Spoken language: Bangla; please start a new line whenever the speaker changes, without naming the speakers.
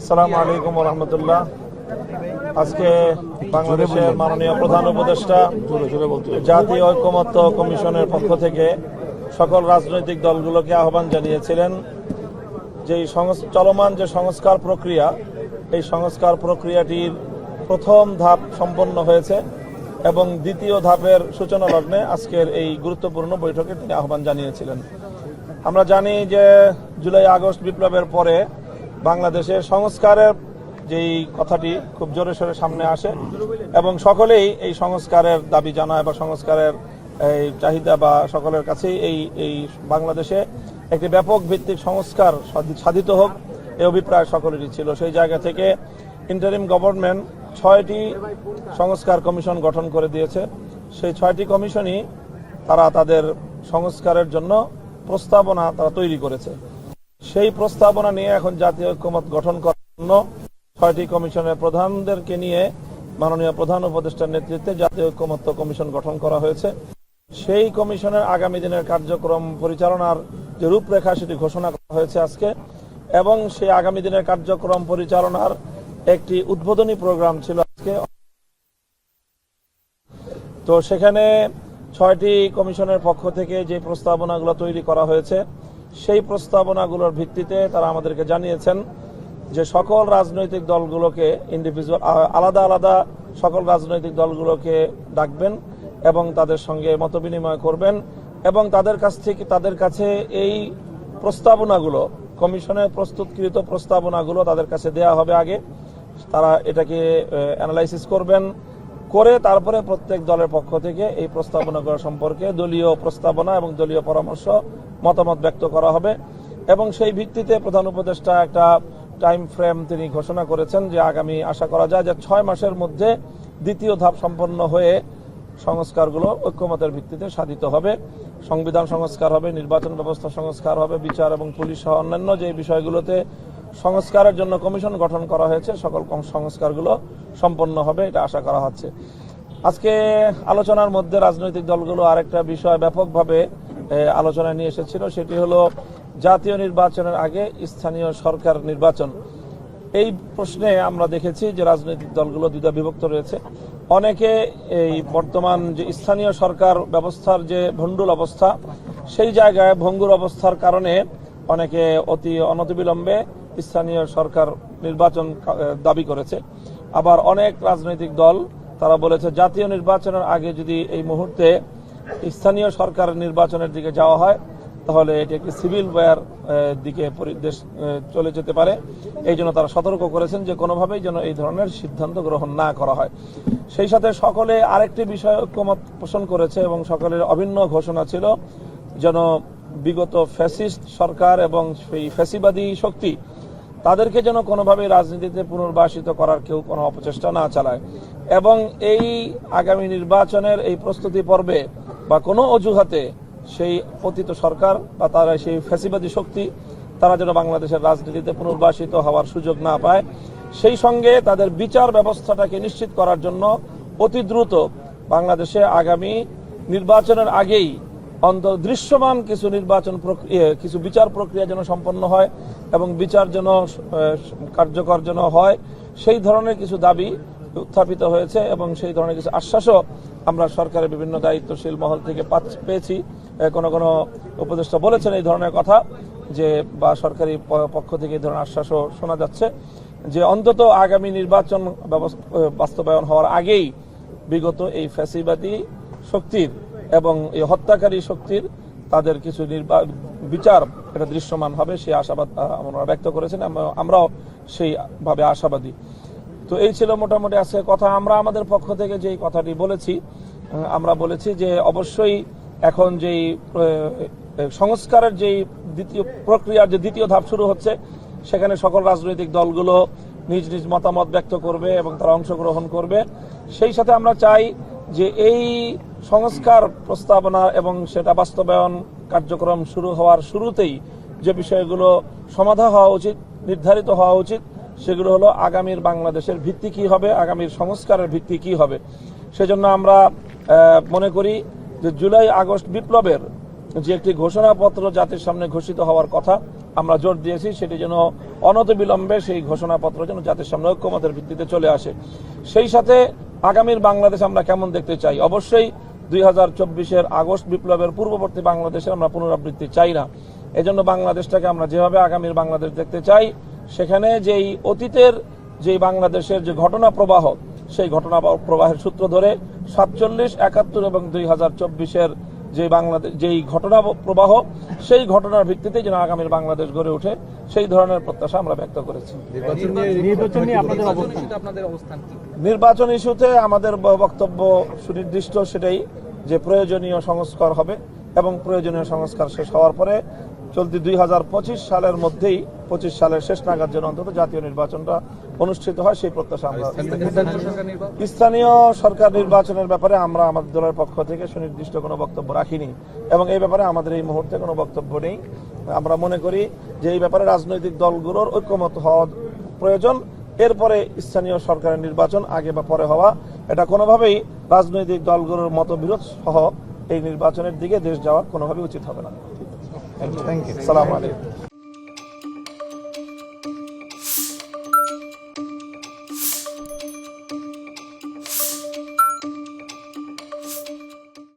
আসসালামু আলাইকুম ওয়া রাহমাতুল্লাহ। আজকে বাংলাদেশের মাননীয় প্রধান উপদেষ্টা জাতীয় ঐকমত্য কমিশনের পক্ষ থেকে সকল রাজনৈতিক দলগুলোকে আহ্বান জানিয়েছিলেন যে চলমান যে সংস্কার প্রক্রিয়া, এই সংস্কার প্রক্রিয়াটির প্রথম ধাপ সম্পন্ন হয়েছে এবং দ্বিতীয় ধাপের সূচনা লগ্নে আজকের এই গুরুত্বপূর্ণ বৈঠকে তিনি আহ্বান জানিয়েছিলেন। আমরা জানি যে জুলাই আগস্ট বিপ্লবের পরে বাংলাদেশে সংস্কারের যেই কথাটি খুব জোরে সোরে সামনে আসে এবং সকলেই এই সংস্কারের দাবি জানায় বা সংস্কারের এই চাহিদা বা সকলের কাছেই এই বাংলাদেশে একটি ব্যাপক ভিত্তিক সংস্কার সাধিত হোক এই অভিপ্রায় সকলেরই ছিল। সেই জায়গা থেকে ইন্টারিম গভর্নমেন্ট 6টি সংস্কার কমিশন গঠন করে দিয়েছে। সেই 6টি কমিশনই তারা তাদের সংস্কারের জন্য প্রস্তাবনা তারা তৈরি করেছে। সেই প্রস্তাবনা নিয়ে এখন জাতীয় ঐকমত্য গঠন করার জন্য 6টি কমিশনের প্রধানদেরকে নিয়ে মাননীয় প্রধান উপদেষ্টার নেতৃত্বে জাতীয় ঐকমত্য কমিশন গঠন করা হয়েছে। সেই কমিশনের আগামী দিনের কার্যক্রম পরিচালনার যে রূপরেখা সেটি ঘোষণা করা হয়েছে আজকে, এবং সেই আগামী দিনের কার্যক্রম পরিচালনার একটি উদ্বোধনী প্রোগ্রাম ছিল আজকে। তো সেখানে 6টি কমিশনের পক্ষ থেকে যে প্রস্তাবনাগুলো তৈরি করা হয়েছে সেই প্রস্তাবনাগুলোর ভিত্তিতে তারা আমাদেরকে জানিয়েছেন যে সকল রাজনৈতিক দলগুলোকে ইন্ডিভিজুয়াল আলাদা আলাদা সকল রাজনৈতিক দলগুলোকে ডাকবেন এবং তাদের সঙ্গে মতবিনিময় করবেন এবং তাদের কাছে এই প্রস্তাবনাগুলো কমিশনের প্রস্তুতকৃত প্রস্তাবনাগুলো তাদের কাছে দেয়া হবে। আগে তারা এটাকে অ্যানালাইসিস করবেন, করে তারপরে প্রত্যেক দলের পক্ষ থেকে এই প্রস্তাবনাগুলো সম্পর্কে দলীয় প্রস্তাবনা এবং দলীয় পরামর্শ মতামত ব্যক্ত করা হবে। এবং সেই ভিত্তিতে প্রধান উপদেষ্টা একটা টাইম ফ্রেম তিনি ঘোষণা করেছেন যে আগামী আশা করা যায় যে 6 মাসের মধ্যে দ্বিতীয় ধাপ সম্পন্ন হয়ে সংস্কারগুলো ঐক্যমতের ভিত্তিতে সাধিত হবে। সংবিধান সংস্কার হবে, নির্বাচন ব্যবস্থা সংস্কার হবে, বিচার এবং পুলিশ সহ অন্যান্য যে বিষয়গুলোতে সংস্কারের জন্য কমিশন গঠন করা হয়েছে সকল সংস্কারগুলো সম্পন্ন হবে, এটা আশা করা হচ্ছে। আজকে আলোচনার মধ্যে রাজনৈতিক দলগুলো আরেকটা বিষয় ব্যাপকভাবে আলোচনায় নিয়ে এসেছিল, সেটি হলো জাতীয় নির্বাচনের আগে স্থানীয় সরকার নির্বাচন। এই প্রশ্নে আমরা দেখেছি যে রাজনৈতিক দলগুলো দ্বিধা বিভক্ত রয়েছে। অনেকে এই বর্তমান যে স্থানীয় সরকার ব্যবস্থার যে ভণ্ডুল অবস্থা, সেই জায়গায় ভঙ্গুর অবস্থার কারণে অনেকে অতি অনতিবিলম্বে স্থানীয় সরকার নির্বাচন দাবি করেছে। আবার অনেক রাজনৈতিক দল তারা বলেছে জাতীয় নির্বাচনের আগে যদি এই মুহূর্তে স্থানীয় সরকার নির্বাচনের দিকে যাওয়া হয় তাহলে এটি একটি সিভিল ওয়ার দিকে দেশ চলে যেতে পারে। এই জন্য তারা সতর্ক করেছেন যে কোনোভাবেই যেন এই ধরনের সিদ্ধান্ত গ্রহণ না করা হয়। সেই সাথে সকলে আরেকটি বিষয় ঐক্যমত পোষণ করেছে এবং সকলের অভিন্ন ঘোষণা ছিল যেন বিগত ফ্যাসিস্ট সরকার এবং সেই ফ্যাসিবাদী শক্তি তাদেরকে যেন কোনোভাবেই রাজনীতিতে পুনর্বাসিত করার কেউ কোনো অপচেষ্টা না চালায় এবং এই আগামী নির্বাচনের এই প্রস্তুতি পর্বে বা কোনো অজুহাতে সেই পতিত সরকার বা তারা সেই ফ্যাসিবাদী শক্তি তারা যেন বাংলাদেশের রাজনীতিতে পুনর্বাসিত হওয়ার সুযোগ না পায়। সেই সঙ্গে তাদের বিচার ব্যবস্থাটাকে নিশ্চিত করার জন্য অতি দ্রুত বাংলাদেশে আগামী নির্বাচনের আগেই দৃশ্যমান কিছু বিচার প্রক্রিয়া যেন সম্পন্ন হয় এবং বিচার যেন কার্যকর যেন হয়, সেই ধরনের কিছু দাবি উত্থাপিত হয়েছে এবং সেই ধরনের কিছু আশ্বাসও আমরা সরকারের বিভিন্ন দায়িত্বশীল মহল থেকে পেয়েছি। কোনো কোনো উপদেষ্টা বলেছেন এই ধরনের কথা যে বা সরকারি পক্ষ থেকে এই ধরনের আশ্বাসও শোনা যাচ্ছে যে অন্তত আগামী নির্বাচন বাস্তবায়ন হওয়ার আগেই বিগত এই ফ্যাসিবাদী শক্তির এবং এই হত্যাকারী শক্তির তাদের কিছু বিচার এটা দৃশ্যমান হবে, সেই আশাবাদ আমরা ব্যক্ত করেছেন। আমরাও সেইভাবে আশাবাদী। তো এই ছিল মোটামুটি আজকে কথা। আমরা আমাদের পক্ষ থেকে যেই কথাটি বলেছি, আমরা বলেছি যে অবশ্যই এখন যেই সংস্কারের যেই প্রক্রিয়ার যে দ্বিতীয় ধাপ শুরু হচ্ছে সেখানে সকল রাজনৈতিক দলগুলো নিজ নিজ মতামত ব্যক্ত করবে এবং তারা অংশগ্রহণ করবে। সেই সাথে আমরা চাই যে এই সংস্কার প্রস্তাবনা এবং সেটা বাস্তবায়ন কার্যক্রম শুরু হওয়ার শুরুতেই যে বিষয়গুলো সমাধা হওয়া উচিত, নির্ধারিত হওয়া উচিত, সেগুলো হলো আগামীর বাংলাদেশের ভিত্তি কি হবে, আগামীর সংস্কারের ভিত্তি কি হবে। সেজন্য আমরা মনে করি যে জুলাই আগস্ট বিপ্লবের যে একটি ঘোষণাপত্র জাতির সামনে ঘোষিত হওয়ার কথা, আমরা জোর দিয়েছি সেটি যেন অনতিবিলম্বে সেই ঘোষণাপত্র যেন জাতির সামনে ঐক্যমতের ভিত্তিতে চলে আসে। সেই সাথে আগামীর বাংলাদেশ আমরা কেমন দেখতে চাই? অবশ্যই 2024-এর আগস্ট বিপ্লবের পূর্ববর্তী বাংলাদেশের আমরা পুনরাবৃত্তি চাই না। এজন্য বাংলাদেশটাকে আমরা যেভাবে আগামীর বাংলাদেশ দেখতে চাই, সেখানে যেই অতীতের যেই বাংলাদেশের যে ঘটনা প্রবাহ, সেই ঘটনা প্রবাহের সূত্র ধরে 47, 71 এবং 2024-এর যে বাংলাদেশ যেই ঘটনা প্রবাহ, সেই ঘটনার ভিত্তিতে যেন আগামীর বাংলাদেশ গড়ে ওঠে, সেই ধরনের প্রত্যাশা আমরা ব্যক্ত করেছি। নির্বাচন ইস্যুতে আমাদের বক্তব্য সুনির্দিষ্ট, সেটাই যে প্রয়োজনীয় সংস্কার হবে এবং প্রয়োজনীয় সংস্কার শেষ হওয়ার পরে চলতি 2025 সালের মধ্যেই 25 সালের শেষ নাগাদ যেন অন্তত জাতীয় নির্বাচনটা অনুষ্ঠিত হয়, সেই প্রত্যাশা আমরা। স্থানীয় সরকার নির্বাচনের ব্যাপারে আমরা আমাদের দলের পক্ষ থেকে সুনির্দিষ্ট কোনো বক্তব্য রাখিনি এবং এই ব্যাপারে আমাদের এই মুহূর্তে কোনো বক্তব্য নেই। আমরা মনে করি যে এই ব্যাপারে রাজনৈতিক দলগুলোর ঐক্যমত হওয়া প্রয়োজন। এরপরে স্থানীয় সরকারের নির্বাচন আগে বা পরে হওয়া, এটা কোনোভাবেই রাজনৈতিক দলগুলোর মতবিরোধ সহ এই নির্বাচনের দিকে দেশ যাওয়া কোনোভাবেই উচিত হবে না।
Thank you.
আসসালামু আলাইকুম।